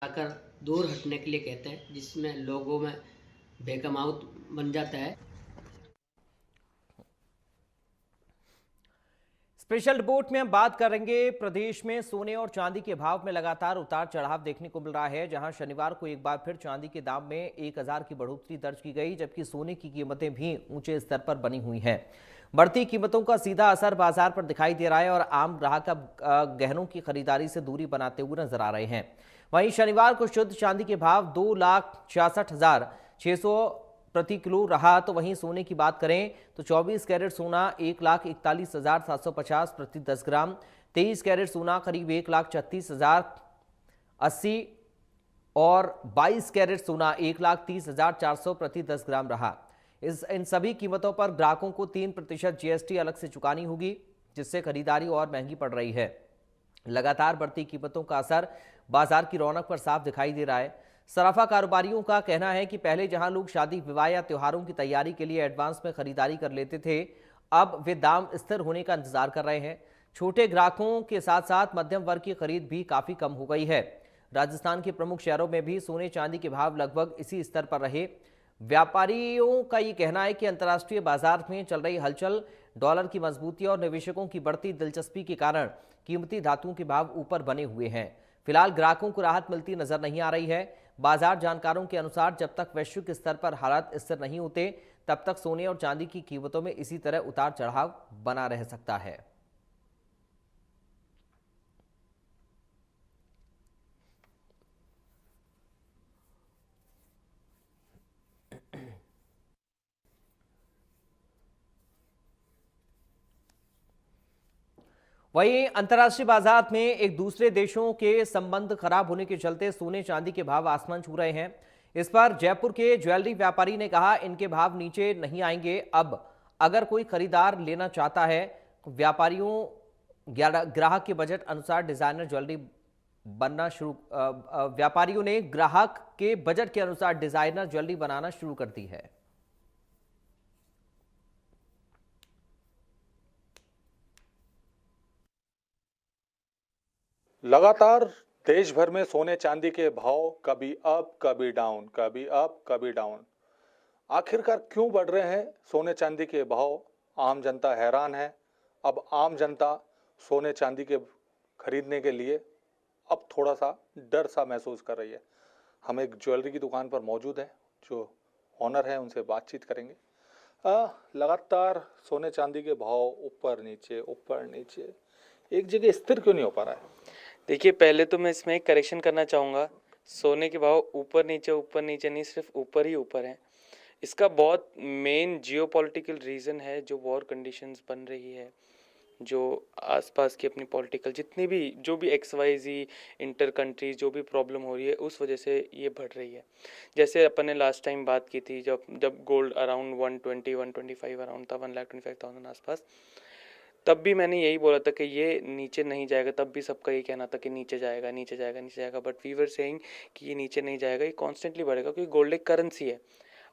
आकर दूर हटने के लिए कहते हैं, जिसमें लोगों में बेकमाउत बन जाता है। स्पेशल रिपोर्ट में हम बात करेंगे प्रदेश में सोने और चांदी के भाव में लगातार उतार चढ़ाव देखने को मिल रहा है, जहां शनिवार को एक बार फिर चांदी के दाम में 1000 की बढ़ोतरी दर्ज की गई, जबकि सोने की कीमतें भी ऊंचे स्तर पर बनी हुई हैं। बढ़ती कीमतों का सीधा असर बाजार पर दिखाई दे रहा है और आम ग्राहक अब गहनों की खरीदारी से दूरी बनाते हुए नजर आ रहे हैं। वहीं शनिवार को शुद्ध चांदी के भाव 2,66,600 प्रति किलो रहा, तो वहीं सोने की बात करें तो 24 कैरेट सोना 1,41,750 प्रति 10 ग्राम, 23 कैरेट सोना करीब 1,36,080 और 22 कैरेट सोना 1,30,400 प्रति 10 ग्राम रहा। इन सभी कीमतों पर ग्राहकों को 3% जीएसटी अलग से चुकानी होगी, जिससे खरीदारी और महंगी पड़ रही है। लगातार बढ़ती कीमतों का असर बाजार की रौनक पर साफ दिखाई दे रहा है। सराफा कारोबारियों का कहना है कि पहले जहां लोग शादी विवाह या त्योहारों की तैयारी के लिए एडवांस में खरीदारी कर लेते थे, अब वे दाम स्थिर होने का इंतजार कर रहे हैं। छोटे ग्राहकों के साथ साथ मध्यम वर्ग की खरीद भी काफी कम हो गई है। राजस्थान के प्रमुख शहरों में भी सोने चांदी के भाव लगभग इसी स्तर पर रहे। व्यापारियों का ये कहना है कि अंतर्राष्ट्रीय बाजार में चल रही हलचल, डॉलर की मजबूती और निवेशकों की बढ़ती दिलचस्पी के कारण कीमती धातुओं के भाव ऊपर बने हुए हैं। फिलहाल ग्राहकों को राहत मिलती नजर नहीं आ रही है। बाजार जानकारों के अनुसार जब तक वैश्विक स्तर पर हालात स्थिर नहीं होते, तब तक सोने और चांदी की कीमतों में इसी तरह उतार चढ़ाव बना रह सकता है। वहीं अंतर्राष्ट्रीय बाजार में एक दूसरे देशों के संबंध खराब होने के चलते सोने चांदी के भाव आसमान छू रहे हैं। इस पर जयपुर के ज्वेलरी व्यापारी ने कहा, इनके भाव नीचे नहीं आएंगे। अब अगर कोई खरीदार लेना चाहता है, व्यापारियों ग्राहक के बजट अनुसार डिजाइनर ज्वेलरी बनना शुरू व्यापारियों ने ग्राहक के बजट के अनुसार डिजाइनर ज्वेलरी बनाना शुरू कर दी है। लगातार देश भर में सोने चांदी के भाव कभी अप कभी डाउन, कभी अप कभी डाउन। आखिरकार क्यों बढ़ रहे हैं सोने चांदी के भाव? आम जनता हैरान है। अब आम जनता सोने चांदी के खरीदने के लिए अब थोड़ा सा डर सा महसूस कर रही है। हम एक ज्वेलरी की दुकान पर मौजूद हैं, जो ऑनर है, उनसे बातचीत करेंगे। लगातार सोने चांदी के भाव ऊपर नीचे एक जगह स्थिर क्यों नहीं हो पा रहा है? देखिए, पहले तो मैं इसमें एक करेक्शन करना चाहूँगा। सोने के भाव ऊपर नीचे नहीं, सिर्फ ऊपर ही ऊपर हैं। इसका बहुत मेन जियोपॉलिटिकल रीज़न है, जो वॉर कंडीशंस बन रही है, जो आसपास की अपनी पॉलिटिकल जितनी भी जो भी XYZ इंटर कंट्रीज जो भी प्रॉब्लम हो रही है, उस वजह से ये बढ़ रही है। जैसे अपन ने लास्ट टाइम बात की थी, जब गोल्ड अराउंड 120-125 अराउंड था, 1,25,000 आसपास, तब भी मैंने यही बोला था कि ये नीचे नहीं जाएगा। तब भी सबका ये कहना था कि नीचे जाएगा, बट वी वर सेइंग कि ये नीचे नहीं जाएगा, ये कॉन्स्टेंटली बढ़ेगा, क्योंकि गोल्ड एक करेंसी है।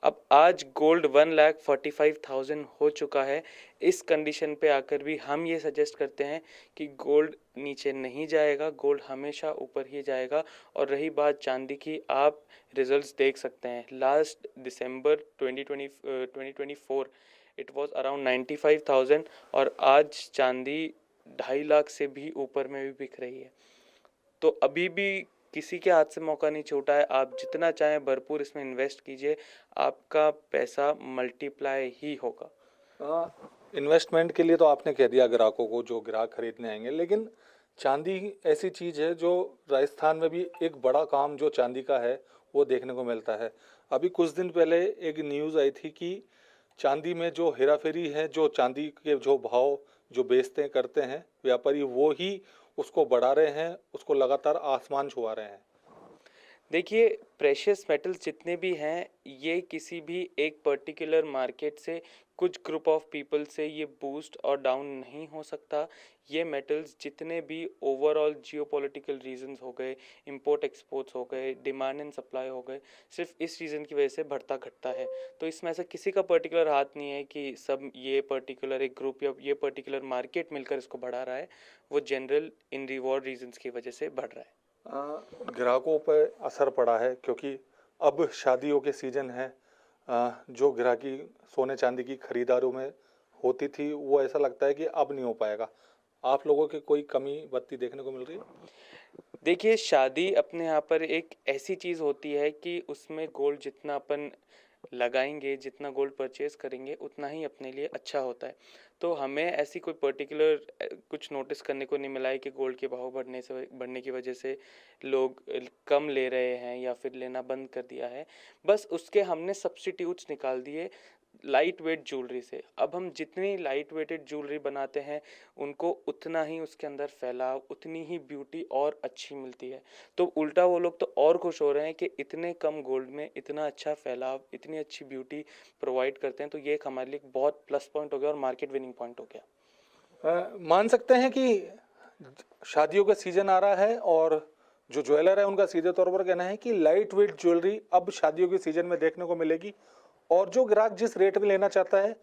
अब आज गोल्ड 1,45,000 हो चुका है। इस कंडीशन पे आकर भी हम ये सजेस्ट करते हैं कि गोल्ड नीचे नहीं जाएगा, गोल्ड हमेशा ऊपर ही जाएगा। और रही बात चांदी की, आप रिजल्ट्स देख सकते हैं। Last December 2024 it was around 95,000 और आज चांदी 2.5 लाख से भी ऊपर में भी बिक रही है। तो अभी भी किसी के हाथ से मौका नहीं छूटा है। आप जितना चाहें भरपूर इसमें इन्वेस्ट कीजिए, आपका पैसा मल्टीप्लाई ही होगा। इन्वेस्टमेंट के लिए तो आपने कह दिया ग्राहकों को, जो ग्राहक खरीदने आएंगे, लेकिन चांदी ऐसी चीज़ है जो राजस्थान में भी एक बड़ा काम जो चांदी का है वो देखने को मिलता है। अभी कुछ दिन पहले एक न्यूज़ आई थी कि चांदी में जो हेराफेरी है, जो चांदी के जो भाव जो बेचते करते हैं व्यापारी, वो ही उसको बढ़ा रहे हैं, उसको लगातार आसमान छुआ रहे हैं। देखिए, प्रेशियस मेटल्स जितने भी हैं, ये किसी भी एक पर्टिकुलर मार्केट से, कुछ ग्रुप ऑफ पीपल से ये बूस्ट और डाउन नहीं हो सकता। ये मेटल्स जितने भी ओवरऑल जियोपॉलिटिकल रीजंस हो गए, इंपोर्ट एक्सपोर्ट्स हो गए, डिमांड एंड सप्लाई हो गए, सिर्फ इस रीज़न की वजह से बढ़ता घटता है। तो इसमें ऐसा किसी का पर्टिकुलर हाथ नहीं है कि सब ये पर्टिकुलर एक ग्रुप या ये पर्टिकुलर मार्केट मिलकर इसको बढ़ा रहा है। वो जनरल इन रिवॉर्ड रीजंस की वजह से बढ़ रहा है। ग्राहकों पर असर पड़ा है क्योंकि अब शादियों के सीजन है। जो ग्राहकी सोने चांदी की खरीदारों में होती थी वो ऐसा लगता है कि अब नहीं हो पाएगा। आप लोगों की कोई कमी बत्ती देखने को मिल रही है? देखिए, शादी अपने यहाँ पर एक ऐसी चीज़ होती है कि उसमें गोल्ड जितना अपन लगाएंगे, जितना गोल्ड परचेज करेंगे, उतना ही अपने लिए अच्छा होता है। तो हमें ऐसी कोई पर्टिकुलर कुछ नोटिस करने को नहीं मिला है कि गोल्ड के भाव बढ़ने की वजह से लोग कम ले रहे हैं या फिर लेना बंद कर दिया है। बस उसके हमने सब्स्टिट्यूट्स निकाल दिए लाइट वेट ज्वेलरी से। अब हम जितनी लाइट वेटेड ज्वेलरी बनाते हैं उनको उतना ही उसके अंदर फैलाव, उतनी ही ब्यूटी और अच्छी मिलती है। तो उल्टा वो लोग तो और खुश हो रहे हैं कि इतने कम गोल्ड में इतना अच्छा फैलाव, इतनी अच्छी ब्यूटी प्रोवाइड करते हैं। तो ये एक हमारे लिए बहुत प्लस पॉइंट हो गया और मार्केट विनिंग पॉइंट हो गया। मान सकते हैं कि शादियों का सीजन आ रहा है और जो ज्वेलर है उनका सीधे तौर पर कहना है कि लाइट वेट ज्वेलरी अब शादियों के सीजन में देखने को मिलेगी और जो ग्राहक जिस रेट में लेना चाहता है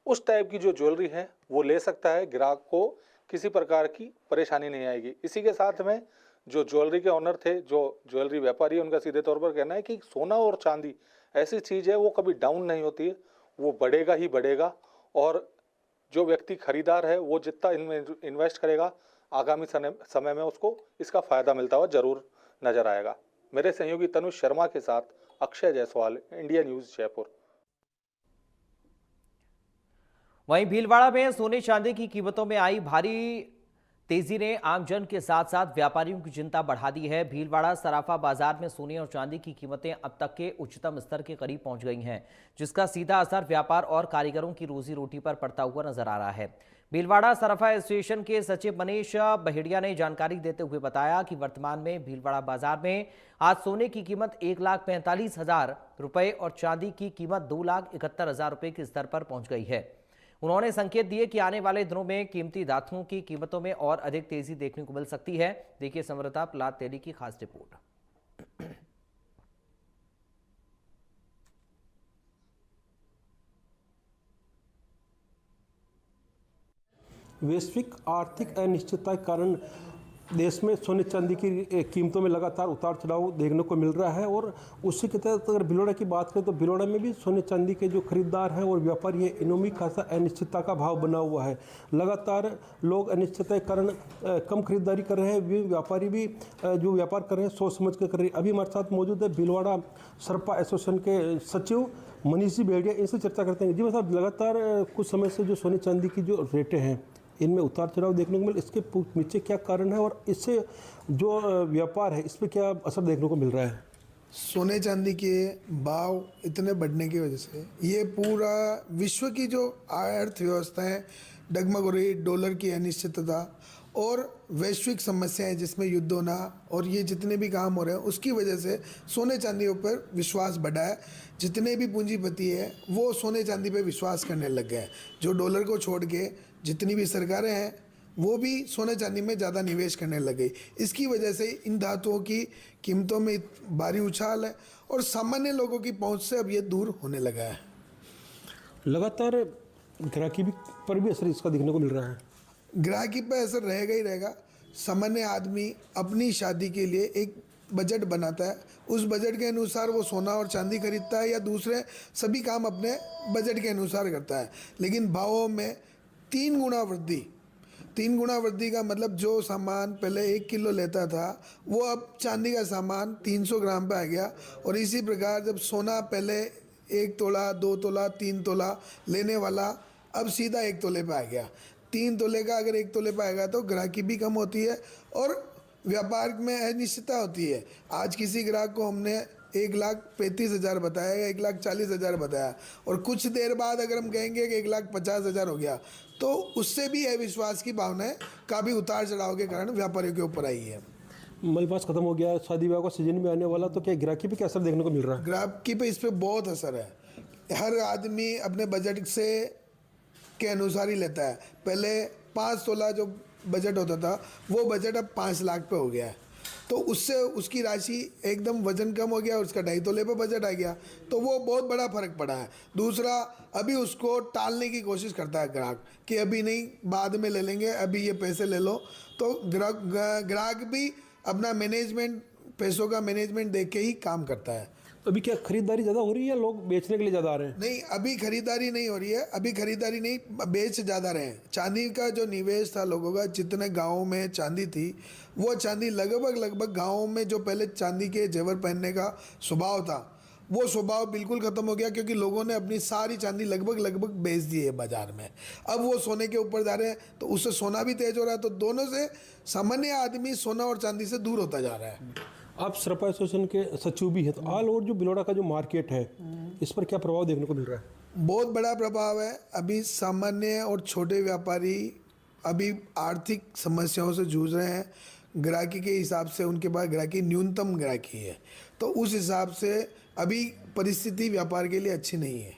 उस टाइप की जो ज्वेलरी है वो ले सकता है। ग्राहक को किसी प्रकार की परेशानी नहीं आएगी। इसी के साथ में जो ज्वेलरी के ऑनर थे, जो ज्वेलरी व्यापारी है, उनका सीधे तौर पर कहना है कि सोना और चांदी ऐसी चीज़ है वो कभी डाउन नहीं होती है, वो बढ़ेगा ही बढ़ेगा। और जो व्यक्ति खरीदार है वो जितना इनमें इन्वेस्ट करेगा आगामी समय में उसको इसका फ़ायदा मिलता हुआ जरूर नजर आएगा। मेरे सहयोगी तनुज शर्मा के साथ अक्षय जायसवाल, इंडिया न्यूज़, जयपुर। वहीं भीलवाड़ा में सोने चांदी की कीमतों में आई भारी तेजी ने आमजन के साथ साथ व्यापारियों की चिंता बढ़ा दी है। भीलवाड़ा सराफा बाजार में सोने और चांदी की कीमतें अब तक के उच्चतम स्तर के करीब पहुंच गई हैं, जिसका सीधा असर व्यापार और कारीगरों की रोजी रोटी पर पड़ता हुआ नजर आ रहा है। भीलवाड़ा सराफा एसोसिएशन के सचिव मनीष बहेड़िया ने जानकारी देते हुए बताया कि वर्तमान में भीलवाड़ा बाजार में आज सोने की कीमत 1,45,000 रुपए और चांदी की कीमत 2,71,000 रुपए के स्तर पर पहुंच गई है। उन्होंने संकेत दिए कि आने वाले दिनों में कीमती धातुओं की कीमतों में और अधिक तेजी देखने को मिल सकती है। देखिए समृता प्रहलाद तेली की खास रिपोर्ट। वैश्विक आर्थिक अनिश्चितता के कारण देश में सोने चांदी की कीमतों में लगातार उतार चढ़ाव देखने को मिल रहा है और उसी के तहत अगर भीलवाड़ा की बात करें तो भीलवाड़ा में भी सोने चांदी के जो खरीदार हैं और व्यापारी हैं, इनों में खासा अनिश्चितता का भाव बना हुआ है। लगातार लोग अनिश्चितता के कारण कम खरीदारी कर रहे हैं। व्यापारी भी जो व्यापार कर रहे हैं सोच समझ कर रहे हैं। अभी हमारे साथ मौजूद है भीलवाड़ा सराफा एसोसिएशन के सचिव मनीष जी बहेड़िया, इनसे चर्चा करते हैं। जी मैं साहब, लगातार कुछ समय से जो सोने चांदी की जो रेटें हैं इनमें उतार चढ़ाव देखने को मिले, इसके पीछे क्या कारण है और इससे जो व्यापार है इस पर क्या असर देखने को मिल रहा है? सोने चांदी के भाव इतने बढ़ने की वजह से ये पूरा विश्व की जो अर्थव्यवस्था है डगमग हो रही, डॉलर की अनिश्चितता और वैश्विक समस्याएं जिसमें युद्ध होना और ये जितने भी काम हो रहे हैं उसकी वजह से सोने चांदी पर विश्वास बढ़ा है। जितने भी पूंजीपति है वो सोने चांदी पे विश्वास करने लग गए हैं। जो डॉलर को छोड़ के जितनी भी सरकारें हैं वो भी सोने चांदी में ज़्यादा निवेश करने लग गई। इसकी वजह से इन धातुओं की कीमतों में भारी उछाल है और सामान्य लोगों की पहुंच से अब ये दूर होने लगा है। लगातार ग्राहकी पर भी असर इसका देखने को मिल रहा है। ग्राहकी पर असर रहेगा ही रहेगा। सामान्य आदमी अपनी शादी के लिए एक बजट बनाता है, उस बजट के अनुसार वो सोना और चांदी खरीदता है या दूसरे सभी काम अपने बजट के अनुसार करता है। लेकिन भावों में 3 गुना वृद्धि का मतलब जो सामान पहले 1 किलो लेता था वो अब चांदी का सामान 300 ग्राम पे आ गया। और इसी प्रकार जब सोना पहले 1 तोला, 2 तोला, 3 तोला लेने वाला अब सीधा 1 तोले पे आ गया। 3 तोले का अगर 1 तोले पे आएगा तो ग्राहकी भी कम होती है और व्यापार में अनिश्चितता होती है। आज किसी ग्राहक को हमने 1,35,000 बताया या 1,40,000 बताया और कुछ देर बाद अगर हम कहेंगे कि 1,50,000 हो गया तो उससे भी अविश्वास की भावनाएं काफ़ी उतार चढ़ाव के कारण व्यापारियों के ऊपर आई है। मलबास खत्म हो गया, शादी विवाह का सीजन भी आने वाला, तो क्या ग्राहकी पे क्या असर देखने को मिल रहा है? ग्राहकी पे इस पर बहुत असर है। हर आदमी अपने बजट से के अनुसार ही लेता है। पहले 5 तोला जो बजट होता था वो बजट अब 5 लाख पे हो गया है, तो उससे उसकी राशि एकदम वजन कम हो गया और उसका 2.5 तोले पे बजट आ गया, तो वो बहुत बड़ा फर्क पड़ा है। दूसरा, अभी उसको टालने की कोशिश करता है ग्राहक कि अभी नहीं, बाद में ले लेंगे, अभी ये पैसे ले लो। तो ग्राहक भी अपना मैनेजमेंट, पैसों का मैनेजमेंट देख के ही काम करता है। अभी क्या खरीदारी ज़्यादा हो रही है या लोग बेचने के लिए ज़्यादा आ रहे हैं? नहीं, अभी खरीदारी नहीं हो रही है, अभी खरीदारी नहीं, बेच ज़्यादा रहे हैं। चांदी का जो निवेश था लोगों का, जितने गाँवों में चांदी थी, वो चांदी लगभग गाँवों में जो पहले चांदी के जेवर पहनने का स्वभाव था, वो स्वभाव बिल्कुल ख़त्म हो गया, क्योंकि लोगों ने अपनी सारी चांदी लगभग बेच दी है बाज़ार में। अब वो सोने के ऊपर जा रहे हैं, तो उससे सोना भी तेज हो रहा है, तो दोनों से सामान्य आदमी सोना और चांदी से दूर होता जा रहा है। आप सराफा एसोसिएशन के सचिव भी हैं, तो ऑल ओवर जो भिलोड़ा का जो मार्केट है, इस पर क्या प्रभाव देखने को मिल रहा है? बहुत बड़ा प्रभाव है। अभी सामान्य और छोटे व्यापारी अभी आर्थिक समस्याओं से जूझ रहे हैं। ग्राहकी के हिसाब से उनके पास ग्राहकी न्यूनतम ग्राहकी है, तो उस हिसाब से अभी परिस्थिति व्यापार के लिए अच्छी नहीं है।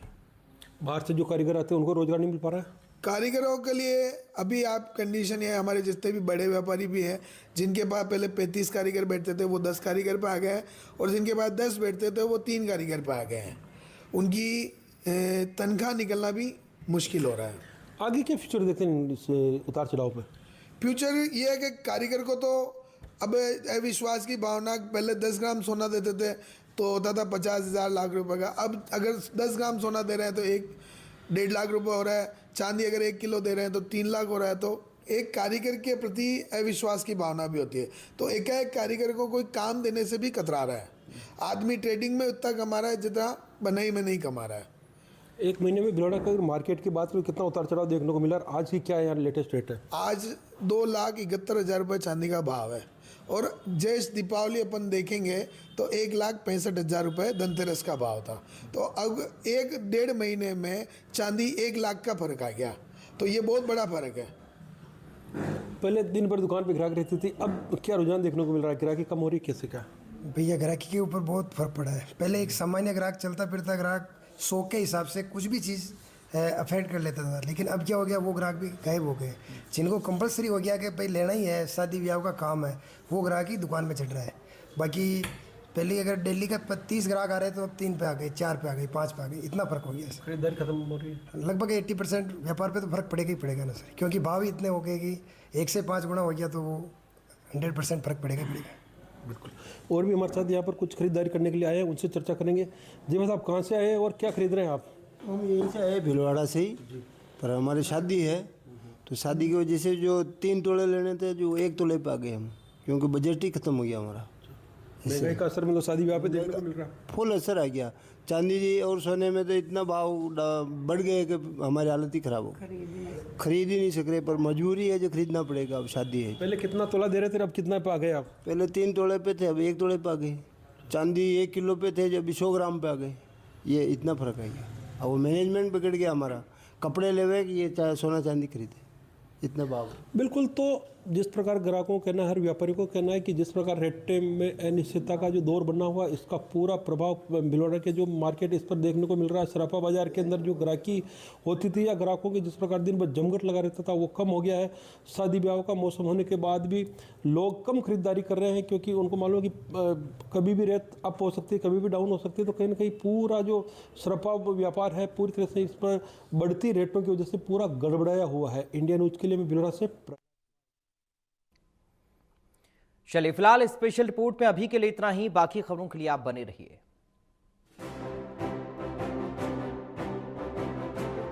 बाहर से जो कारीगर आते हैं उनको रोजगार नहीं मिल पा रहा है। कारीगरों के लिए अभी आप कंडीशन है, हमारे जितने भी बड़े व्यापारी भी हैं, जिनके पास पहले 35 कारीगर बैठते थे वो 10 कारीगर पे आ गए हैं, और जिनके पास 10 बैठते थे वो 3 कारीगर पे आ गए हैं। उनकी तनख्वाह निकलना भी मुश्किल हो रहा है। आगे क्या फ्यूचर देखते हैं इस उतार चढ़ाव पे? फ्यूचर ये है कि कारीगर को तो अब अविश्वास की भावना, पहले 10 ग्राम सोना देते थे तो होता था 50,000 लाख रुपए का, अब अगर 10 ग्राम सोना दे रहे हैं तो 1-1.5 लाख रुपए हो रहा है। चांदी अगर 1 किलो दे रहे हैं तो 3 लाख हो रहा है। तो एक कारीगर के प्रति अविश्वास की भावना भी होती है, तो एकाएक कारीगर को कोई काम देने से भी कतरा रहा है। आदमी ट्रेडिंग में उतना कमा रहा है जितना बनाई में नहीं कमा रहा है। एक महीने में भिलोड़ा का मार्केट की बात करें, कितना उतार चढ़ाव देखने को मिला? आज की क्या यार लेटेस्ट रेट है? आज 2,71,000 रुपये चांदी का भाव है, और जैसे दीपावली अपन देखेंगे तो 1,65,000 रुपये धनतेरस का भाव था। तो अब 1-1.5 महीने में चांदी 1 लाख का फर्क आ गया, तो ये बहुत बड़ा फर्क है। पहले दिन भर दुकान पे ग्राहक रहती थी, अब क्या रुझान देखने को मिल रहा है? ग्राहकी कम हो रही है, कैसे क्या? भैया ग्राहकी के ऊपर बहुत फर्क पड़ा है। पहले एक सामान्य ग्राहक, चलता फिरता ग्राहक, शौक के हिसाब से कुछ भी चीज़ अफेंड कर लेता था, लेकिन अब क्या हो गया, वो ग्राहक भी गायब हो गए। जिनको कंपलसरी हो गया कि भाई लेना ही है, शादी ब्याह का काम है, वो ग्राहक ही दुकान में चढ़ रहा है। बाकी पहले अगर दिल्ली का 30 ग्राहक आ रहे तो अब 3 पे आ गए, 4 पे आ गए, 5 पे आ गए, इतना फर्क हो गया। खरीदारी खत्म हो रही है। लगभग 80% व्यापार पे तो फर्क पड़ेगा ही पड़ेगा ना सर, क्योंकि भाव ही इतने हो गए कि 1 से 5 गुना हो गया, तो वो 100% फर्क पड़ेगा ही पड़ेगा। बिल्कुल। और भी हमारे साथ यहाँ पर कुछ खरीदारी करने के लिए आए हैं, उनसे चर्चा करेंगे। जी बस, आप कहाँ से आए हैं और क्या खरीद रहे हैं आप? हम यहीं से आए भिलवाड़ा से ही, पर हमारी शादी है, तो शादी की वजह से जो 3 तोले लेने थे, जो 1 तोले पे आ गए हम, क्योंकि बजट ही खत्म हो गया हमारा। महंगाई का असर मतलब शादी ब्याह पे देखने को मिल रहा है। फुल असर आ गया। चांदी जी और सोने में तो इतना भाव बढ़ गए कि हमारी हालत ही खराब हो, खरीद ही नहीं सक रहे, पर मजबूरी है जो खरीदना पड़ेगा, अब शादी है। पहले कितना तोला दे रहे थे, अब कितना पे आ गए आप? पहले 3 तोले पे थे, अब 1 तोले पे आ गए। चांदी 1 किलो पे थे, जब 100 ग्राम पे आ गए। ये इतना फर्क आ गया। अब वो मैनेजमेंट बिगड़ गया हमारा, कपड़े लेवे कि ये सोना चांदी खरीदे, इतना भाव। बिल्कुल। तो जिस प्रकार ग्राहकों का कहना है, हर व्यापारी को कहना है कि जिस प्रकार रेट में अनिश्चितता का जो दौर बना हुआ, इसका पूरा प्रभाव भिलोड़ा के जो मार्केट इस पर देखने को मिल रहा है। सराफा बाजार के अंदर जो ग्राहकी होती थी या ग्राहकों की जिस प्रकार दिन भर जमघट लगा रहता था, वो कम हो गया है। शादी ब्याह का मौसम होने के बाद भी लोग कम खरीदारी कर रहे हैं, क्योंकि उनको मालूम है कि कभी भी रेट अप हो सकती है, कभी भी डाउन हो सकती है। तो कहीं ना कहीं पूरा जो सराफा व्यापार है पूरी तरह से इस पर बढ़ती रेटों की वजह से पूरा गड़बड़ाया हुआ है। इंडिया न्यूज़ के लिए मैं भिलोड़ा से। चलिए फिलहाल स्पेशल रिपोर्ट में अभी के लिए इतना ही। बाकी खबरों के लिए आप बने रहिए।